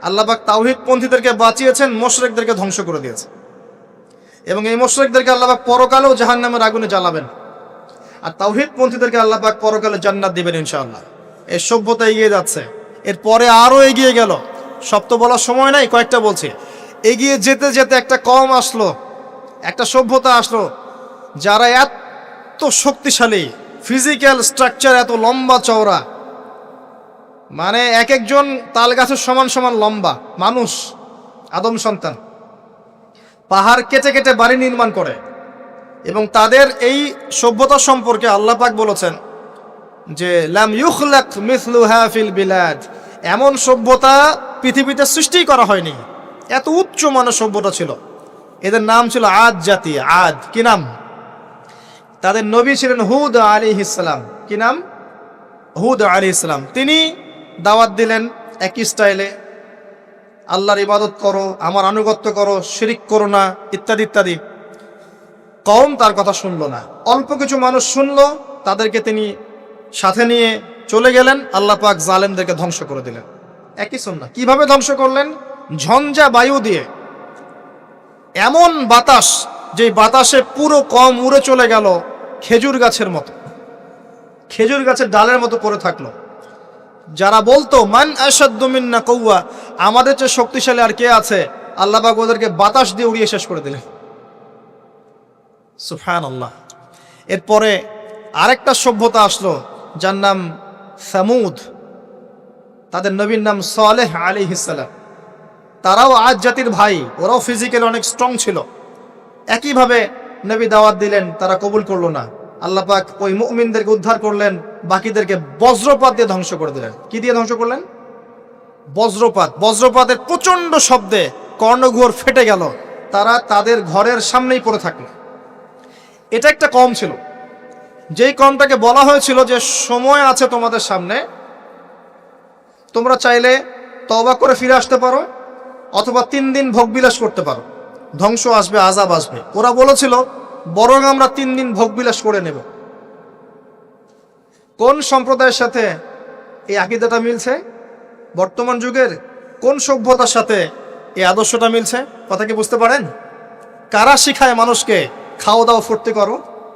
আল্লাহ পাক তাওহীদ পন্থীদেরকে বাঁচিয়েছেন, মুশরিকদেরকে ধ্বংস করে দিয়েছে। এবং এই মুশরিকদেরকে আল্লাহ পাক পরকালেও জাহান্নামের আগুনে জ্বালাবেন, আর তাওহীদ পন্থীদেরকে আল্লাহ পাক পরকালে জান্নাত দিবেন ইনশাআল্লাহ। এই সভ্যতা এগিয়ে যাচ্ছে, এরপরে আরও এগিয়ে গেল। সব তো বলার সময় নাই, কয়েকটা বলছি। এগিয়ে যেতে যেতে একটা কওম আসলো, একটা সভ্যতা আসলো, যারা এত শক্তিশালী, ফিজিক্যাল স্ট্রাকচার এত লম্বা চওড়া, মানে এক একজন তাল গাছের সমান সমান লম্বা মানুষ, আদম সন্তান। পাহাড় কেটে কেটে বাড়ি নির্মাণ করে। এবং তাদের এই সভ্যতা সম্পর্কে আল্লাহ পাক বলেছেন যে লাম ইউখলাক মিসলুহা ফিল বিলাদ, এমন সভ্যতা পৃথিবীতে সৃষ্টি করা হয়নি। এত উচ্চ মানের সভ্যতা ছিল। এদের নাম ছিল আদ জাতি। আদ কি নাম? তাদের নবী ছিলেন হুদ আলাইহিস সালাম। কি নাম? হুদ আলাইহিস সালাম। তিনি দাওয়াত দিলেন একই স্টাইলে, আল্লাহর ইবাদত করো, আমার আনুগত্য করো, শিরিক করো না, ইত্যাদি ইত্যাদি। কওম তার কথা শুনলো না। অল্প কিছু মানুষ শুনলো, তাদেরকে তিনি সাথে নিয়ে চলে গেলেন। আল্লাহ পাক জালেমদেরকে ধ্বংস করে দিলেন। একই সুন্নাহ। কিভাবে ধ্বংস করলেন? ঝঞ্ঝা বায়ু দিয়ে। এমন বাতাস, যে বাতাসে পুরো কওম উড়ে চলে গেল খেজুর গাছের মতো, খেজুর গাছের ডালের মতো পড়ে থাকলো। যারা বলতো মান আশাদ্দু মিন্না কুওয়া, আমাদের চেয়ে শক্তিশালী আর কে আছে, আল্লাহ পাক ওদেরকে বাতাস দিয়ে উড়িয়ে শেষ করে দিলেন। সুবহানাল্লাহ। এরপরে আরেকটা সভ্যতা আসলো, যার নাম সামুদ। তাদের নবীর নাম সালেহ আলাইহিস সালাম। তারাও আদ জাতির ভাই, ওরাও ফিজিক্যালি অনেক স্ট্রং ছিল। একইভাবে নবী দাওয়াত দিলেন, তারা কবুল করলো না। আল্লাহ পাক ওই মুমিনদেরকে উদ্ধার করলেন, বাকিদেরকে বজ্রপাত দিয়ে ধ্বংস করে দিলেন। কি দিয়ে ধ্বংস করলেন? বজ্রপাত। বজ্রপাতের প্রচন্ড শব্দে কর্ণঘোর ফেটে গেল, তারা তাদের ঘরের সামনেই পড়ে থাকলো। এটা একটা কওম ছিল, যেই কওমটাকে বলা হয়েছিল যে সময় আছে তোমাদের সামনে, তোমরা চাইলে তওবা করে ফিরে আসতে পারো, অথবা 3 দিন ভোগবিলাস করতে পারো, ধ্বংস আসবে, আযাব আসবে। ওরা বলেছিল বরং আমরা 3 দিন ভোগবিলাস করে নেব। কোন সম্প্রদায়ের সাথে এই আকীদাটা মিলছে? বর্তমান যুগের কোন সভ্যতার সাথে এই আদর্শটা মিলছে? কথা কি বুঝতে পারেন? কারা শিখায় মানুষকে খাও দাও ফুর্তি করো?